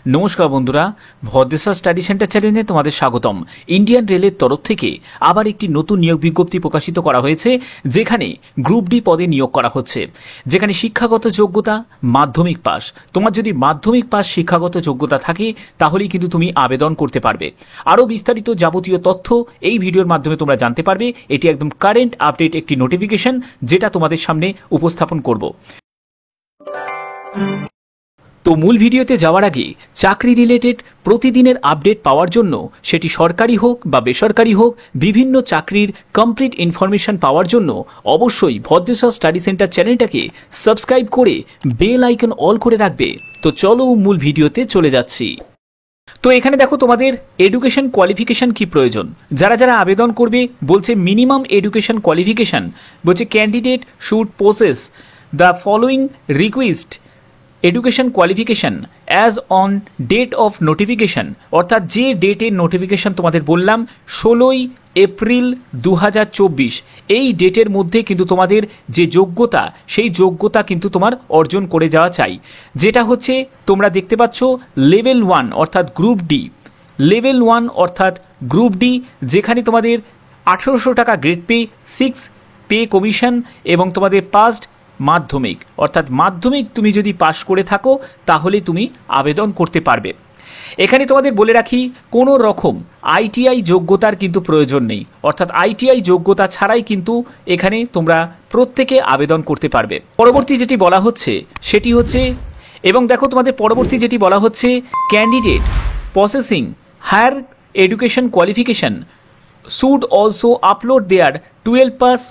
নমস্কার বন্ধুরা, Bhadreswar study centre চ্যানেলে তোমাদের স্বাগতম। ইন্ডিয়ান রেলের তরফ থেকে আবার একটি নতুন নিয়োগ বিজ্ঞপ্তি প্রকাশিত করা হয়েছে, যেখানে গ্রুপ ডি পদে নিয়োগ করা হচ্ছে। যেখানে শিক্ষাগত যোগ্যতা মাধ্যমিক পাস। তোমার যদি মাধ্যমিক পাস শিক্ষাগত যোগ্যতা থাকে তাহলেই কিন্তু তুমি আবেদন করতে পারবে। আরও বিস্তারিত যাবতীয় তথ্য এই ভিডিওর মাধ্যমে তোমরা জানতে পারবে। এটি একদম কারেন্ট আপডেট একটি নোটিফিকেশন, যেটা তোমাদের সামনে উপস্থাপন করব। তো মূল ভিডিওতে যাওয়ার আগে চাকরি রিলেটেড প্রতিদিনের আপডেট পাওয়ার জন্য, সেটি সরকারি হোক বা বেসরকারি হোক, বিভিন্ন চাকরির কমপ্লিট ইনফরমেশন পাওয়ার জন্য অবশ্যই ভদ্রেশ্বর স্টাডি সেন্টার চ্যানেলটাকে সাবস্ক্রাইব করে বেল আইকন অল করে রাখবে। তো চলো মূল ভিডিওতে চলে যাচ্ছি। তো এখানে দেখো তোমাদের এডুকেশন কোয়ালিফিকেশন কি প্রয়োজন। যারা যারা আবেদন করবে বলছে মিনিমাম এডুকেশন কোয়ালিফিকেশন, বলছে candidate should possess the following requisite education qualification as on date of notification, অর্থাৎ যে ডেটের নোটিফিকেশন তোমাদের বললাম 16ই এপ্রিল 2024, এই ডেটের মধ্যে কিন্তু তোমাদের যে যোগ্যতা, সেই যোগ্যতা কিন্তু তোমার অর্জন করে যাওয়া চাই। যেটা হচ্ছে তোমরা দেখতে পাচ্ছ লেভেল 1 অর্থাৎ গ্রুপ ডি, লেভেল 1 অর্থাৎ গ্রুপ ডি, যেখানে তোমাদের 1800 টাকা গ্রেড পে, 6 পে কমিশন এবং তোমাদের পাস্ট মাধ্যমিক, অর্থাৎ মাধ্যমিক তুমি যদি পাশ করে থাকো তাহলে তুমি আবেদন করতে পারবে। এখানে তোমাদের বলে রাখি, কোনো রকম আইটিআই যোগ্যতার কিন্তু প্রয়োজন নেই, অর্থাৎ আইটিআই যোগ্যতা ছাড়াই কিন্তু এখানে তোমরা প্রত্যেকে আবেদন করতে পারবে। পরবর্তী যেটি বলা হচ্ছে সেটি হচ্ছে, এবং দেখো তোমাদের পরবর্তী যেটি বলা হচ্ছে, candidate processing higher education qualification should also upload their 12 pass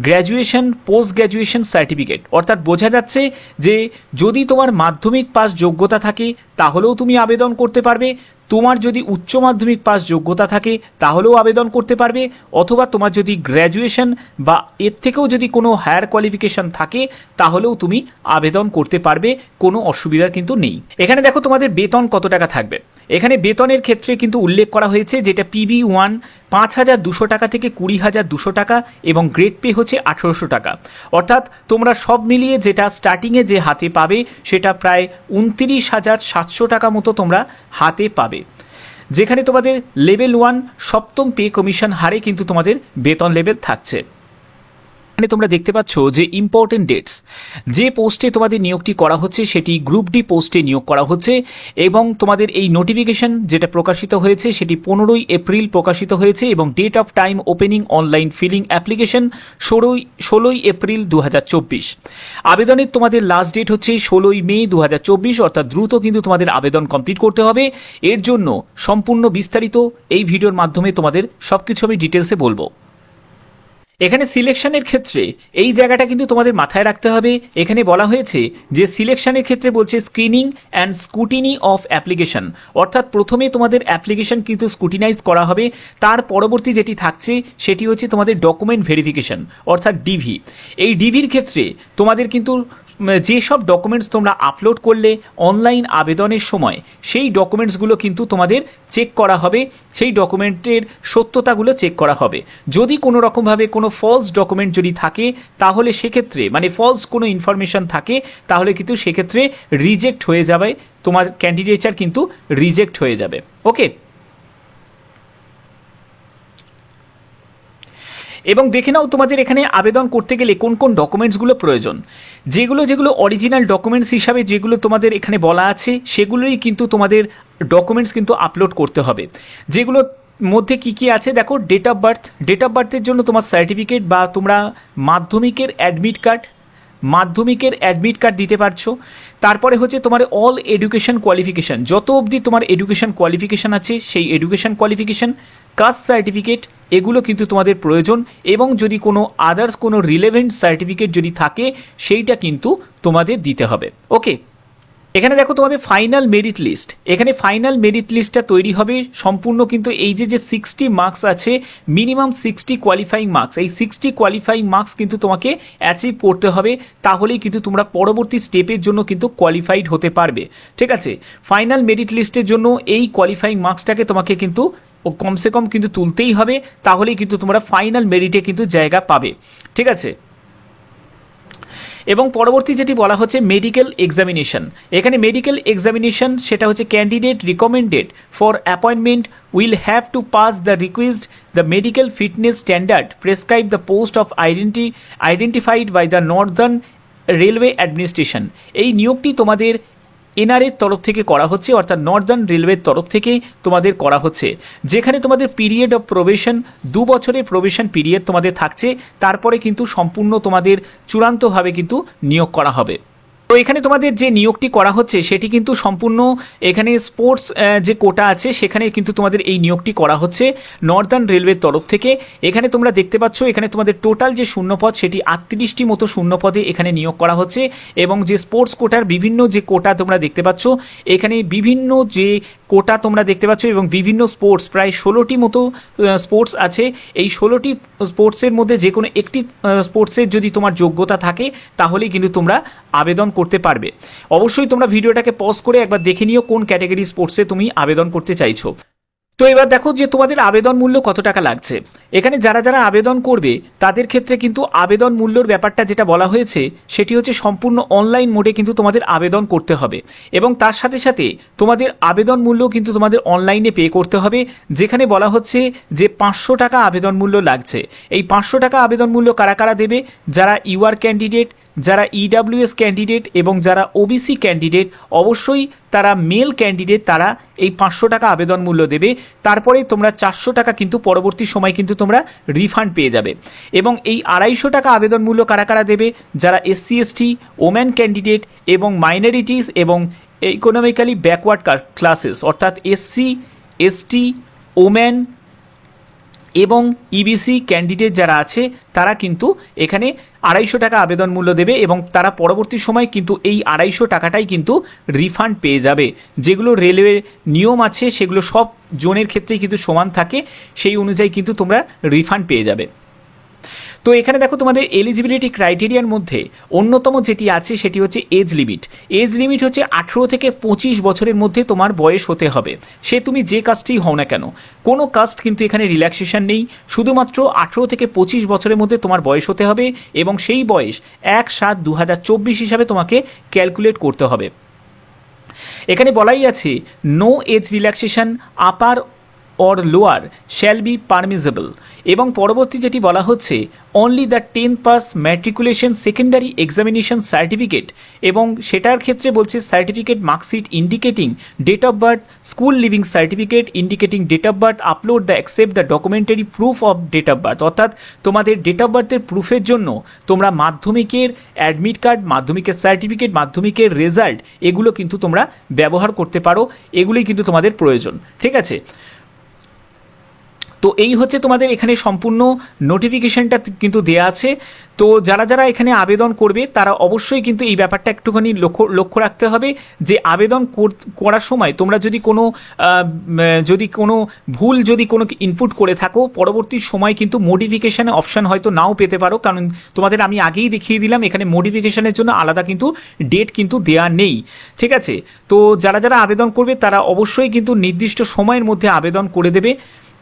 graduation post graduation certificate. অর্থাৎ বোঝা যাচ্ছে যে যদি তোমার মাধ্যমিক পাস যোগ্যতা থাকে তাহলেও তুমি আবেদন করতে পারবে, তোমার যদি উচ্চ মাধ্যমিক পাস যোগ্যতা থাকে তাহলেও আবেদন করতে পারবে, অথবা তোমার যদি গ্র্যাজুয়েশন বা এর থেকেও যদি কোনো হায়ার কোয়ালিফিকেশন থাকে তাহলেও তুমি আবেদন করতে পারবে, কোনো অসুবিধা কিন্তু নেই। এখানে দেখো তোমাদের বেতন কত টাকা থাকবে। এখানে বেতনের ক্ষেত্রে কিন্তু উল্লেখ করা হয়েছে, যেটা PB1 5,200 টাকা থেকে 20,200 টাকা এবং গ্রেড পে হচ্ছে 1800 টাকা। অর্থাৎ তোমরা সব মিলিয়ে যেটা স্টার্টিংয়ে যে হাতে পাবে সেটা প্রায় 29,700 টাকা মতো তোমরা হাতে পাবে। যেখানে তোমাদের লেভেল 1 সপ্তম পে কমিশন হারে কিন্তু তোমাদের বেতন লেভেল থাকছে। এখানে তোমরা দেখতে পাচ্ছ যে ইম্পর্টেন্ট ডেটস, যে পোস্টে তোমাদের নিয়োগটি করা হচ্ছে সেটি গ্রুপ ডি পোস্টে নিয়োগ করা হচ্ছে, এবং তোমাদের এই নোটিফিকেশন যেটা প্রকাশিত হয়েছে সেটি 15ই এপ্রিল প্রকাশিত হয়েছে, এবং date of time opening online filling application 16ই এপ্রিল 2024। আবেদনের তোমাদের লাস্ট ডেট হচ্ছে 16ই মে 2024, অর্থাৎ দ্রুত কিন্তু তোমাদের আবেদন কমপ্লিট করতে হবে। এর জন্য সম্পূর্ণ বিস্তারিত এই ভিডিওর মাধ্যমে তোমাদের সবকিছু আমি ডিটেলসে বলবো। এখানে সিলেকশনের ক্ষেত্রে এই জায়গাটা কিন্তু তোমাদের মাথায় রাখতে হবে। এখানে বলা হয়েছে যে সিলেকশনের ক্ষেত্রে বলছে screening and scrutiny of application, অর্থাৎ প্রথমে তোমাদের অ্যাপ্লিকেশন কিন্তু স্কুটিনাইজ করা হবে, তার পরবর্তী যেটি থাকছে সেটি হচ্ছে তোমাদের ডকুমেন্ট ভেরিফিকেশন অর্থাৎ ডিভি। এই ডিভির ক্ষেত্রে তোমাদের কিন্তু যেসব ডকুমেন্টস তোমরা আপলোড করলে অনলাইন আবেদনের সময়, সেই ডকুমেন্টসগুলো কিন্তু তোমাদের চেক করা হবে, সেই ডকুমেন্টের সত্যতাগুলো চেক করা হবে। যদি কোনো রকমভাবে কোনো ফলস ডকুমেন্ট যদি থাকে তাহলে সেক্ষেত্রে, মানে ফলস কোনো ইনফরমেশন থাকে তাহলে কিন্তু সেক্ষেত্রে রিজেক্ট হয়ে যাবে, তোমার ক্যান্ডিডেচার কিন্তু রিজেক্ট হয়ে যাবে। ওকে, এবং দেখে নাও তোমাদের এখানে আবেদন করতে গেলে কোন কোন ডকুমেন্টসগুলো প্রয়োজন। যেগুলো অরিজিনাল ডকুমেন্টস হিসাবে যেগুলো তোমাদের এখানে বলা আছে সেগুলোই কিন্তু তোমাদের ডকুমেন্টস কিন্তু আপলোড করতে হবে। যেগুলো মধ্যে কি কি আছে দেখো, date of birth, date of বার্থের জন্য তোমার সার্টিফিকেট বা তোমরা মাধ্যমিকের অ্যাডমিট কার্ড দিতে পারছো। তারপরে হচ্ছে তোমার অল এডুকেশন কোয়ালিফিকেশান, যত অবধি তোমার এডুকেশন কোয়ালিফিকেশান আছে সেই এডুকেশন কোয়ালিফিকেশান, কাস্ট সার্টিফিকেট, এগুলো কিন্তু তোমাদের প্রয়োজন, এবং যদি কোনো আদার্স কোনো রিলেভেন্ট সার্টিফিকেট যদি থাকে সেইটা কিন্তু তোমাদের দিতে হবে। ওকে, এখানে দেখো তোমাদের ফাইনাল মেরিট লিস্ট। এখানে ফাইনাল মেরিট লিস্টটা তৈরি হবে সম্পূর্ণ কিন্তু এই যে 60 মার্কস আছে, মিনিমাম 60 কোয়ালিফাইং মার্কস, এই 60 কোয়ালিফাইং মার্কস কিন্তু তোমাকে অ্যাচিভ করতে হবে, তাহলেই কিন্তু তোমরা পরবর্তী স্টেপের জন্য কিন্তু কোয়ালিফাইড হতে পারবে। ঠিক আছে, ফাইনাল মেরিট লিস্টের জন্য এই কোয়ালিফাইং মার্কসটাকে তোমাকে কিন্তু কমসে কম কিন্তু তুলতেই হবে, তাহলেই কিন্তু তোমরা ফাইনাল মেরিটে কিন্তু জায়গা পাবে। ঠিক আছে, এবং পরবর্তী যেটি বলা হচ্ছে মেডিকেল এক্সামিনেশন। এখানে মেডিকেল এক্সামিনেশন সেটা হচ্ছে candidate recommended for appointment will have to pass the requisite the medical fitness standard prescribe the post of identified by the northern railway administration. এই নিয়োগটি তোমাদের এনআরএর তরফ থেকে করা হচ্ছে, অর্থাৎ নর্দার্ন রেলওয়ের তরফ থেকে তোমাদের করা হচ্ছে, যেখানে তোমাদের পিরিয়ড অফ প্রবেশন 2 বছরের প্রবেশন পিরিয়ড তোমাদের থাকছে, তারপরে কিন্তু সম্পূর্ণ তোমাদের চূড়ান্তভাবে কিন্তু নিয়োগ করা হবে। তো এখানে তোমাদের যে নিয়োগটি করা হচ্ছে সেটি কিন্তু সম্পূর্ণ এখানে স্পোর্টস যে কোটা আছে সেখানে কিন্তু তোমাদের এই নিয়োগটি করা হচ্ছে নর্দার্ন রেলওয়ের তরফ থেকে। এখানে তোমরা দেখতে পাচ্ছ এখানে তোমাদের টোটাল যে শূন্যপদ সেটি 38টি মতো শূন্যপদে এখানে নিয়োগ করা হচ্ছে, এবং যে স্পোর্টস কোটার বিভিন্ন যে কোটা তোমরা দেখতে পাচ্ছ, এখানে বিভিন্ন যে কোটা তোমরা দেখতে পাচ্ছ এবং বিভিন্ন স্পোর্টস প্রায় 16টি মতো স্পোর্টস আছে। এই 16টি স্পোর্টসের মধ্যে যে কোনো একটি স্পোর্টসের যদি তোমার যোগ্যতা থাকে তাহলেই কিন্তু তোমরা আবেদন করতে পারবে। অবশ্যই তোমরা ভিডিওটাকে পজ করে একবার দেখে নিও কোন ক্যাটাগরি স্পোর্টসে তুমি আবেদন করতে চাইছো। তো এবার দেখো যে তোমাদের আবেদন মূল্য কত টাকা লাগছে। এখানে যারা যারা আবেদন করবে তাদের ক্ষেত্রে কিন্তু আবেদন মূল্যর ব্যাপারটা যেটা বলা হয়েছে সেটি হচ্ছে সম্পূর্ণ অনলাইন মোডে কিন্তু তোমাদের আবেদন করতে হবে, এবং তার সাথে সাথে তোমাদের আবেদন মূল্য কিন্তু তোমাদের অনলাইনে পে করতে হবে, যেখানে বলা হচ্ছে যে 500 টাকা আবেদন মূল্য লাগছে। এই 500 টাকা আবেদন মূল্য কারা কারা দেবে? যারা ইউআর ক্যান্ডিডেট, যারা ইডাব্লিউএস ক্যান্ডিডেট এবং যারা ওবিসি ক্যান্ডিডেট, অবশ্যই তারা মেল ক্যান্ডিডেট, তারা এই 500 টাকা আবেদন মূল্য দেবে। তারপরে তোমরা 400 টাকা কিন্তু পরবর্তী সময় কিন্তু তোমরা রিফান্ড পেয়ে যাবে। এবং এই 250 টাকা আবেদন মূল্য কারা কারা দেবে? যারা এসসি এসটি, ওম্যান ক্যান্ডিডেট এবং মাইনরিটিস এবং ইকোনমিক্যালি ব্যাকওয়ার্ড ক্লাসেস, অর্থাৎ এসসি এসটি, ওম্যান এবং ইবিসি ক্যান্ডিডেট যারা আছে তারা কিন্তু এখানে 250 টাকা আবেদন মূল্য দেবে, এবং তারা পরবর্তী সময় কিন্তু এই 250 টাকাটাই কিন্তু রিফান্ড পেয়ে যাবে। যেগুলো রেলওয়ে নিয়ম আছে সেগুলো সব জোনের ক্ষেত্রেই কিন্তু সমান থাকে, সেই অনুযায়ী কিন্তু তোমরা রিফান্ড পেয়ে যাবে। তো এখানে দেখো তোমাদের এলিজিবিলিটি ক্রাইটেরিয়ার মধ্যে অন্যতম যেটি আছে সেটি হচ্ছে এজ লিমিট। এজ লিমিট হচ্ছে 18 থেকে 25 বছরের মধ্যে তোমার বয়স হতে হবে, সে তুমি যে কাস্টেই হও না কেন। কোনো কাস্ট কিন্তু এখানে রিল্যাক্সেশন নেই, শুধুমাত্র 18 থেকে 25 বছরের মধ্যে তোমার বয়স হতে হবে, এবং সেই বয়স 1/7/2024 হিসাবে তোমাকে ক্যালকুলেট করতে হবে। এখানে বলাই আছে no age relaxation upper or lower shall be permissible, এবং পরবর্তী যেটি বলা হচ্ছে only the 10th pass matriculation secondary examination certificate, এবং সেটার ক্ষেত্রে বলছে certificate marksheet indicating date of birth, school leaving certificate indicating date of birth, upload the accept the documentary proof of date of birth, অর্থাৎ তোমাদের date of বার্থের প্রুফের জন্য তোমরা মাধ্যমিকের অ্যাডমিট কার্ড, মাধ্যমিকের সার্টিফিকেট, মাধ্যমিকের রেজাল্ট, এগুলো কিন্তু তোমরা ব্যবহার করতে পারো, এগুলোই কিন্তু তোমাদের প্রয়োজন। ঠিক আছে, তো এই হচ্ছে তোমাদের এখানে সম্পূর্ণ নোটিফিকেশনটা কিন্তু দেয়া আছে। তো যারা যারা এখানে আবেদন করবে তারা অবশ্যই কিন্তু এই ব্যাপারটা একটুখানি লক্ষ্য রাখতে হবে যে আবেদন করার সময় তোমরা যদি কোনো ভুল যদি কোনো ইনপুট করে থাকো, পরবর্তী সময় কিন্তু মডিফিকেশানে অপশান হয়তো নাও পেতে পারো, কারণ তোমাদের আমি আগেই দেখিয়ে দিলাম এখানে মডিফিকেশানের জন্য আলাদা কিন্তু ডেট কিন্তু দেয়া নেই। ঠিক আছে, তো যারা যারা আবেদন করবে তারা অবশ্যই কিন্তু নির্দিষ্ট সময়ের মধ্যে আবেদন করে দেবে।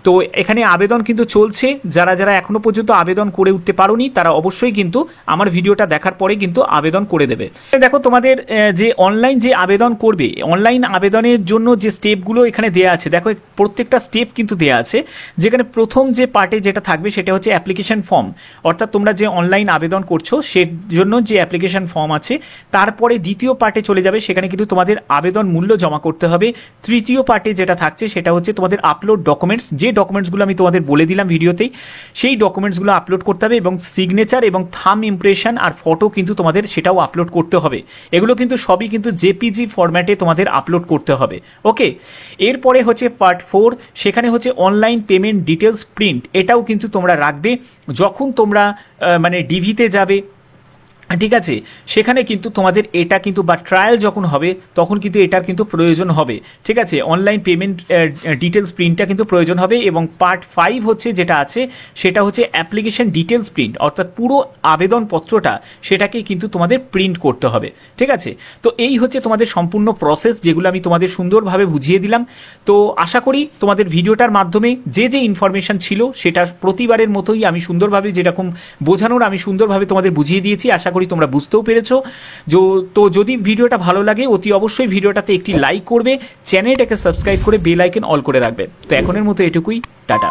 তো এখানে আবেদন কিন্তু চলছে, যারা যারা এখনো পর্যন্ত আবেদন করে উঠতে পারোনি তারা অবশ্যই কিন্তু আমার ভিডিওটা দেখার পরে কিন্তু আবেদন করে দেবে। দেখো তোমাদের যে অনলাইন যে আবেদন করবে, অনলাইন আবেদনের জন্য যে স্টেপগুলো এখানে দেয়া আছে, দেখো প্রত্যেকটা স্টেপ কিন্তু দেয়া আছে। যেখানে প্রথম যে পার্টে যেটা থাকবে সেটা হচ্ছে অ্যাপ্লিকেশন ফর্ম, অর্থাৎ তোমরা যে অনলাইন আবেদন করছো সেই জন্য যে অ্যাপ্লিকেশন ফর্ম আছে। তারপরে দ্বিতীয় পার্টে চলে যাবে, সেখানে কিন্তু তোমাদের আবেদন মূল্য জমা করতে হবে। তৃতীয় পার্টে যেটা থাকছে সেটা হচ্ছে তোমাদের আপলোড ডকুমেন্টস, যে ডকুমেন্টসগুলো আমি তোমাদের বলে দিলাম ভিডিওতেই, সেই ডকুমেন্টসগুলো আপলোড করতে হবে, এবং সিগনেচার এবং থাম ইমপ্রেশন আর ফটো কিন্তু তোমাদের সেটাও আপলোড করতে হবে। এগুলো কিন্তু সবই কিন্তু জেপিজি ফরম্যাটে তোমাদের আপলোড করতে হবে। ওকে, এরপরে হচ্ছে পার্ট 4, সেখানে হচ্ছে অনলাইন পেমেন্ট ডিটেলস প্রিন্ট। এটাও কিন্তু তোমরা রাখবে যখন তোমরা মানে ডিভিতে যাবে, ঠিক আছে, সেখানে কিন্তু তোমাদের এটা কিন্তু বা ট্রায়াল যখন হবে তখন কিন্তু এটার কিন্তু প্রয়োজন হবে। ঠিক আছে, অনলাইন পেমেন্ট ডিটেলস প্রিন্টটা কিন্তু প্রয়োজন হবে। এবং পার্ট 5 হচ্ছে যেটা আছে সেটা হচ্ছে অ্যাপ্লিকেশন ডিটেলস প্রিন্ট, অর্থাৎ পুরো আবেদনপত্রটা সেটাকে কিন্তু তোমাদের প্রিন্ট করতে হবে। ঠিক আছে, তো এই হচ্ছে তোমাদের সম্পূর্ণ প্রসেস, যেগুলো আমি তোমাদের সুন্দরভাবে বুঝিয়ে দিলাম। তো আশা করি তোমাদের ভিডিওটার মাধ্যমে যে যে ইনফরমেশন ছিল সেটা প্রতিবারের মতোই আমি সুন্দরভাবে যেরকম বোঝানোর আমি সুন্দরভাবে তোমাদের বুঝিয়ে দিয়েছি। আশা করি করি তোমরা বুঝতেও পেরেছো। তো যদি ভিডিওটা ভালো লাগে অতি অবশ্যই ভিডিওটাতে একটি লাইক করবে, চ্যানেলটাকে সাবস্ক্রাইব করে বেল আইকন অল করে রাখবে। তো এখনের মতো এটুকুই, টাটা।